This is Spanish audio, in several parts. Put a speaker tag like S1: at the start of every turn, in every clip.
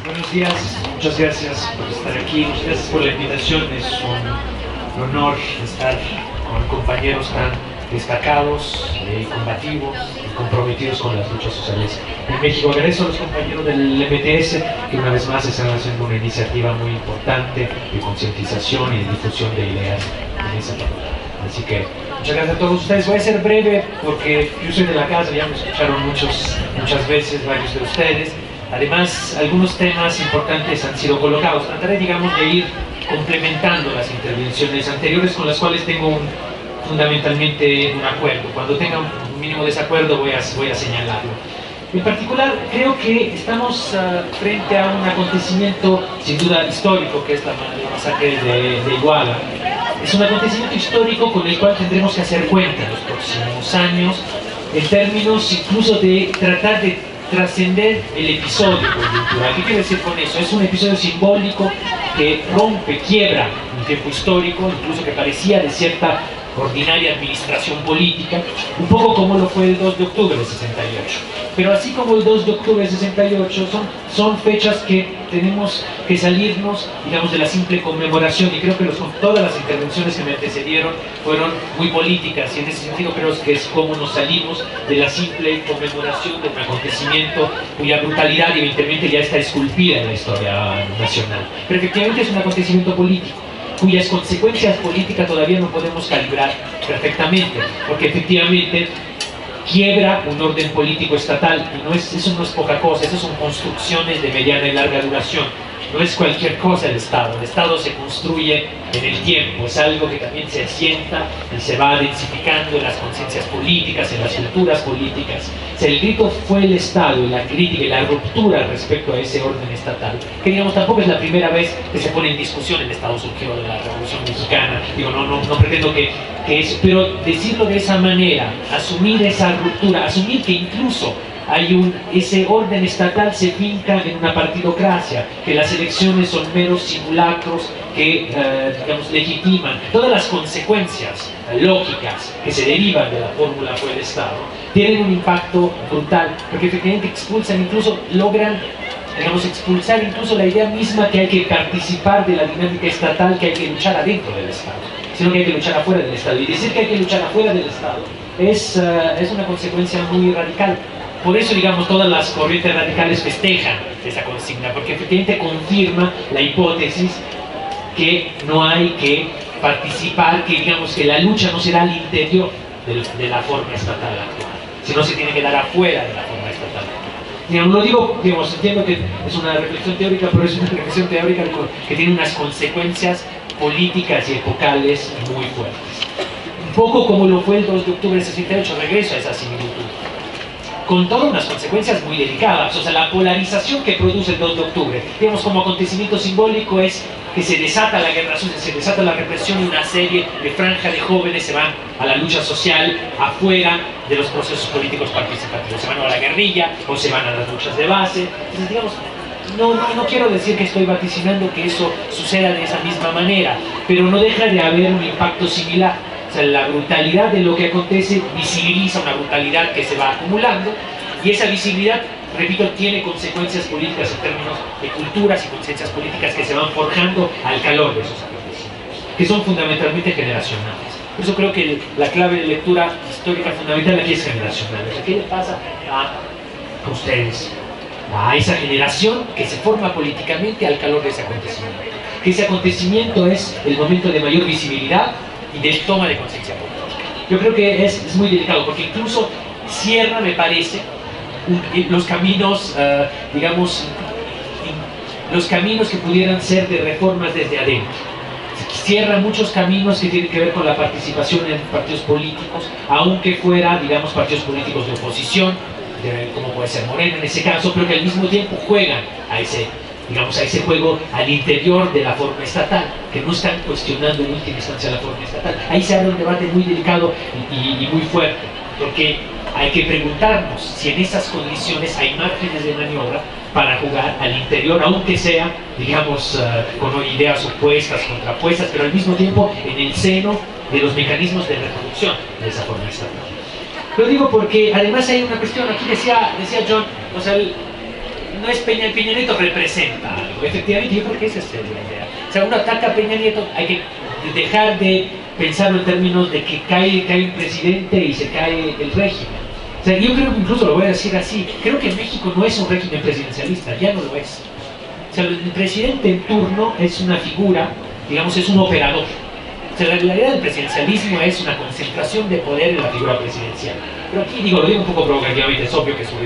S1: Buenos días, muchas gracias por estar aquí, muchas gracias por la invitación. Es un honor estar con compañeros tan destacados, combativos y comprometidos con las luchas sociales en México. Agradezco a los compañeros del MTS que una vez más están haciendo una iniciativa muy importante de concientización y de difusión de ideas en esa facultad. Así que muchas gracias a todos ustedes. Voy a ser breve porque yo soy de la casa, ya me escucharon muchas veces varios de ustedes. Además, algunos temas importantes han sido colocados. Trataré, digamos, de ir complementando las intervenciones anteriores con las cuales tengo fundamentalmente un acuerdo. Cuando tenga un mínimo desacuerdo voy a señalarlo. En particular, creo que estamos frente a un acontecimiento sin duda histórico, que es la masacre de Iguala. Es un acontecimiento histórico con el cual tendremos que hacer cuenta en los próximos años, en términos incluso de tratar de trascender el episodio coyuntural. ¿Qué quiere decir con eso? Es un episodio simbólico que rompe, quiebra un tiempo histórico, incluso que parecía de cierta ordinaria administración política, un poco como lo fue el 2 de octubre de 68. Pero así como el 2 de octubre de 68, son fechas que tenemos que salirnos, digamos, de la simple conmemoración, y creo que todas las intervenciones que me antecedieron fueron muy políticas, y en ese sentido creo que es como nos salimos de la simple conmemoración de un acontecimiento cuya brutalidad evidentemente ya está esculpida en la historia nacional. Pero efectivamente es un acontecimiento político, cuyas consecuencias políticas todavía no podemos calibrar perfectamente, porque efectivamente quiebra un orden político estatal, y eso no es poca cosa, eso son construcciones de mediana y larga duración. No es cualquier cosa el Estado se construye en el tiempo, es algo que también se asienta y se va densificando en las conciencias políticas, en las culturas políticas. O sea, el grito fue el Estado, y la crítica y la ruptura respecto a ese orden estatal, que digamos tampoco es la primera vez que se pone en discusión. El Estado surgió de la Revolución Mexicana, digo, no pretendo que es, pero decirlo de esa manera, asumir esa ruptura, asumir que incluso ese orden estatal se finca en una partidocracia, que las elecciones son meros simulacros que, digamos, legitiman todas las consecuencias lógicas que se derivan de la fórmula fue el Estado, tienen un impacto brutal, porque efectivamente logran, digamos, expulsar incluso la idea misma que hay que participar de la dinámica estatal, que hay que luchar adentro del Estado, sino que hay que luchar afuera del Estado. Y decir que hay que luchar afuera del Estado es una consecuencia muy radical. Por eso, digamos, todas las corrientes radicales festejan esa consigna, porque efectivamente confirma la hipótesis que no hay que participar, que digamos que la lucha no será al interior de la forma estatal actual, sino se tiene que dar afuera de la forma estatal actual. Digamos, lo digo, digamos, entiendo que es una reflexión teórica, pero es una reflexión teórica que tiene unas consecuencias políticas y epocales muy fuertes. Un poco como lo fue el 2 de octubre de 68, regreso a esa similitud, con todas unas consecuencias muy delicadas. O sea, la polarización que produce el 2 de octubre, digamos, como acontecimiento simbólico, es que se desata la guerra sucia, se desata la represión, y una serie de franjas de jóvenes se van a la lucha social afuera de los procesos políticos participativos, se van a la guerrilla o se van a las luchas de base. Entonces, digamos, no quiero decir que estoy vaticinando que eso suceda de esa misma manera, pero no deja de haber un impacto similar. O sea, la brutalidad de lo que acontece visibiliza una brutalidad que se va acumulando, y esa visibilidad, repito, tiene consecuencias políticas en términos de culturas y conciencias políticas que se van forjando al calor de esos acontecimientos, que son fundamentalmente generacionales. Por eso creo que la clave de lectura histórica fundamental aquí es generacional. O sea, ¿qué le pasa a ustedes, a esa generación que se forma políticamente al calor de ese acontecimiento? Que ese acontecimiento es el momento de mayor visibilidad y de toma de conciencia política. Yo creo que es muy delicado, porque incluso cierra, me parece, los caminos, digamos, los caminos que pudieran ser de reformas desde adentro. Cierra muchos caminos que tienen que ver con la participación en partidos políticos, aunque fuera, digamos, partidos políticos de oposición, como puede ser Morena en ese caso, pero que al mismo tiempo juegan a ese juego al interior de la forma estatal, que no están cuestionando en última instancia la forma estatal. Ahí se abre un debate muy delicado y muy fuerte, porque hay que preguntarnos si en esas condiciones hay márgenes de maniobra para jugar al interior, aunque sea, digamos, con ideas opuestas, contrapuestas, pero al mismo tiempo en el seno de los mecanismos de reproducción de esa forma estatal. Lo digo porque además hay una cuestión, aquí decía John, o sea, no es Peña Nieto representa algo. Efectivamente, yo creo que esa es la idea. O sea, uno ataca a Peña Nieto, hay que dejar de pensarlo en términos de que cae un presidente y se cae el régimen. O sea, yo creo que incluso lo voy a decir así, creo que México no es un régimen presidencialista, ya no lo es. O sea, el presidente en turno es una figura, digamos, es un operador. O sea, la realidad del presidencialismo es una concentración de poder en la figura presidencial. Pero aquí, digo, lo digo un poco provocativamente, es obvio que es un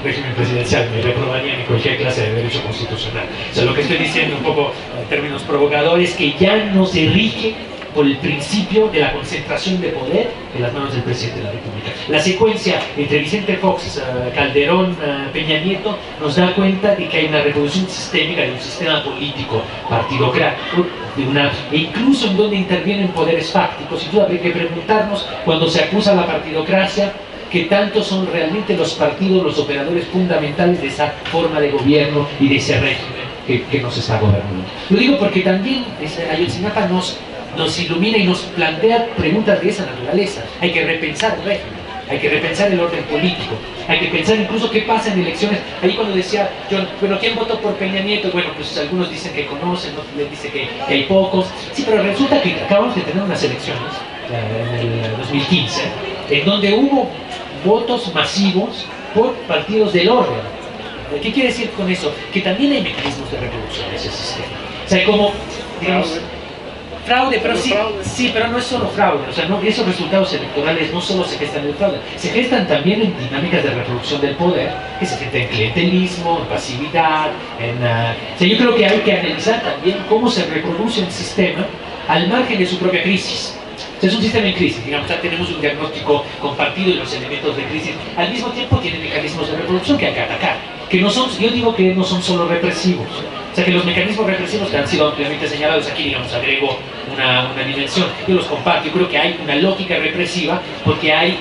S1: régimen presidencial, me reprobarían en cualquier clase de derecho constitucional. O sea, lo que estoy diciendo un poco en términos provocadores es que ya no se rige por el principio de la concentración de poder en las manos del presidente de la República. La secuencia entre Vicente Fox, Calderón, Peña Nieto nos da cuenta de que hay una reproducción sistémica de un sistema político partidocrático, e incluso en donde intervienen poderes fácticos. Sin duda habría que preguntarnos, cuando se acusa a la partidocracia, que tanto son realmente los partidos los operadores fundamentales de esa forma de gobierno y de ese régimen que nos está gobernando. Lo digo porque también Ayotzinapa nos ilumina y nos plantea preguntas de esa naturaleza. Hay que repensar el régimen, hay que repensar el orden político, hay que pensar incluso qué pasa en elecciones. Ahí cuando decía John, bueno, ¿quién votó por Peña Nieto? Bueno, pues algunos dicen que conocen, otros les dicen que hay pocos. Sí, pero resulta que acabamos de tener unas elecciones en el 2015, en donde hubo votos masivos por partidos del orden. ¿Qué quiere decir con eso? Que también hay mecanismos de reproducción de ese sistema. O sea, como, digamos, fraude, pero sí, pero no es solo fraude. O sea, no, esos resultados electorales no solo se gestan en el fraude, se gestan también en dinámicas de reproducción del poder, que se gestan en clientelismo, en pasividad, o sea, yo creo que hay que analizar también cómo se reproduce un sistema al margen de su propia crisis. O sea, es un sistema en crisis, digamos, ya tenemos un diagnóstico compartido y los elementos de crisis al mismo tiempo tienen mecanismos de reproducción que hay que atacar, que no son, yo digo que no son solo represivos. O sea, que los mecanismos represivos que han sido ampliamente señalados aquí, digamos, agrego una dimensión, yo los comparto. Yo creo que hay una lógica represiva porque hay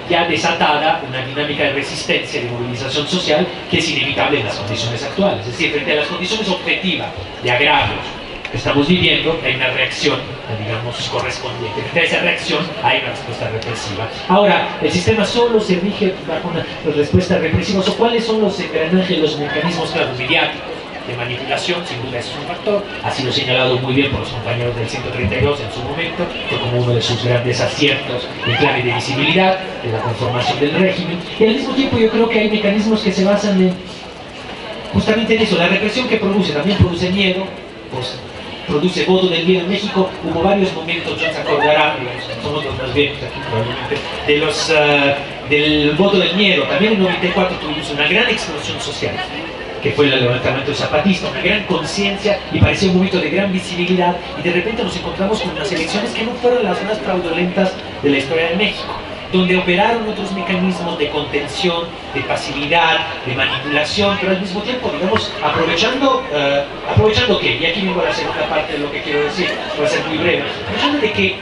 S1: ya desatada una dinámica de resistencia, de movilización social que es inevitable en las condiciones actuales. Es decir, frente a las condiciones objetivas de agravios que estamos viviendo, hay una reacción, digamos, correspondiente. Frente a esa reacción hay una respuesta represiva. Ahora, ¿el sistema solo se rige bajo una respuesta represiva? ¿O cuáles son los engranajes, los mecanismos, claro, mediáticos, de manipulación? Sin duda es un factor, ha sido señalado muy bien por los compañeros del 132 en su momento, fue como uno de sus grandes aciertos en clave de visibilidad, de la conformación del régimen, y al mismo tiempo yo creo que hay mecanismos que se basan justamente en eso. La represión que produce, también produce miedo, pues, produce voto del miedo. En México hubo varios momentos, John se acordará, somos los más viejos aquí probablemente, del voto del miedo. También en 94 tuvimos una gran explosión social, que fue el levantamiento zapatista, una gran conciencia, y parecía un momento de gran visibilidad, y de repente nos encontramos con unas elecciones que no fueron las más fraudulentas de la historia de México, donde operaron otros mecanismos de contención, de pasividad, de manipulación, pero al mismo tiempo, digamos, aprovechando que, y aquí vengo a la segunda parte de lo que quiero decir, voy a ser muy breve, aprovechando de que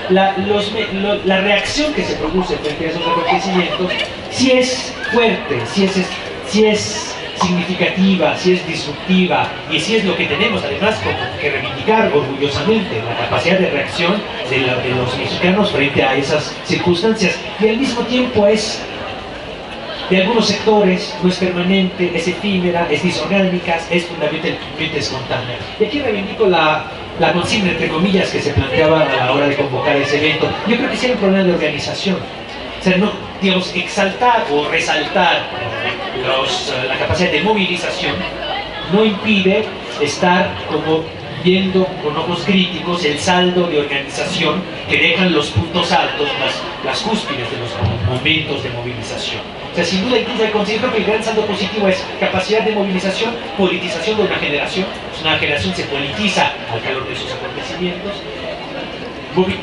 S1: la reacción que se produce frente a esos acontecimientos, si es fuerte, si es significativa, si es disruptiva, y si es lo que tenemos además como que reivindicar orgullosamente, la capacidad de reacción de los mexicanos frente a esas circunstancias, y al mismo tiempo es de algunos sectores, no es permanente, es efímera, es disorgánica, es fundamentalmente espontánea. Y aquí reivindico la consigna, entre comillas, que se planteaba a la hora de convocar ese evento. Yo creo que sí hay un problema de organización. O sea, no, digamos, exaltar o resaltar la capacidad de movilización no impide estar como viendo con ojos críticos el saldo de organización que dejan los puntos altos, las cúspides de los momentos de movilización. O sea, sin duda incluso hay considero que el gran saldo positivo es capacidad de movilización, politización de una generación. Pues una generación se politiza al calor de esos acontecimientos.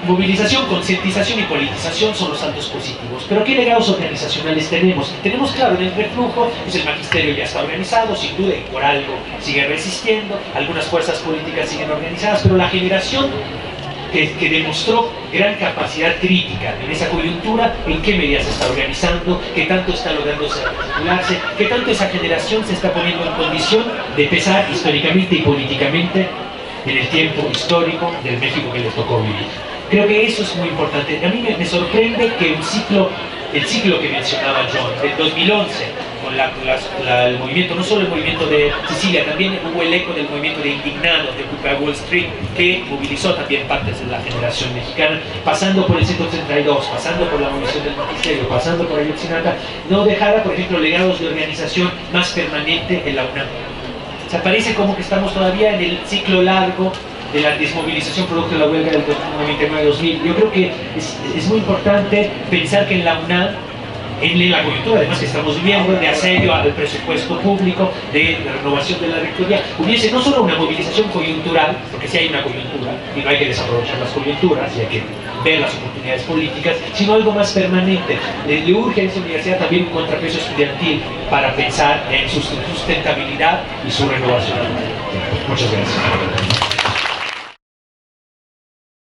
S1: Movilización, concientización y politización son los saltos positivos. Pero ¿qué legados organizacionales tenemos? Tenemos, claro, en el reflujo, pues el magisterio ya está organizado, sin duda, y por algo sigue resistiendo, algunas fuerzas políticas siguen organizadas, pero la generación que demostró gran capacidad crítica en esa coyuntura, en qué medida se está organizando, qué tanto está logrando articularse, qué tanto esa generación se está poniendo en condición de pesar históricamente y políticamente en el tiempo histórico del México que les tocó vivir. Creo que eso es muy importante. A mí me sorprende que el ciclo que mencionaba John, del 2011 el movimiento, no solo el movimiento de Sicilia, también hubo el eco del movimiento de indignados de Occupy Wall Street, que movilizó también partes de la generación mexicana, pasando por el 132, pasando por la movilización del magisterio, pasando por Ayotzinapa, no dejara, por ejemplo, legados de organización más permanente en la UNAM. O sea, parece como que estamos todavía en el ciclo largo de la desmovilización producto de la huelga del 99-2000. Yo creo que es muy importante pensar que en la UNAM, en la coyuntura además que estamos viviendo, de asedio al presupuesto público, de renovación de la rectoría, hubiese no solo una movilización coyuntural, porque sí hay una coyuntura, y no hay que desaprovechar las coyunturas, y hay que ver las oportunidades políticas, sino algo más permanente. Le urge a esa universidad también un contrapeso estudiantil para pensar en su sustentabilidad y su renovación. Muchas gracias.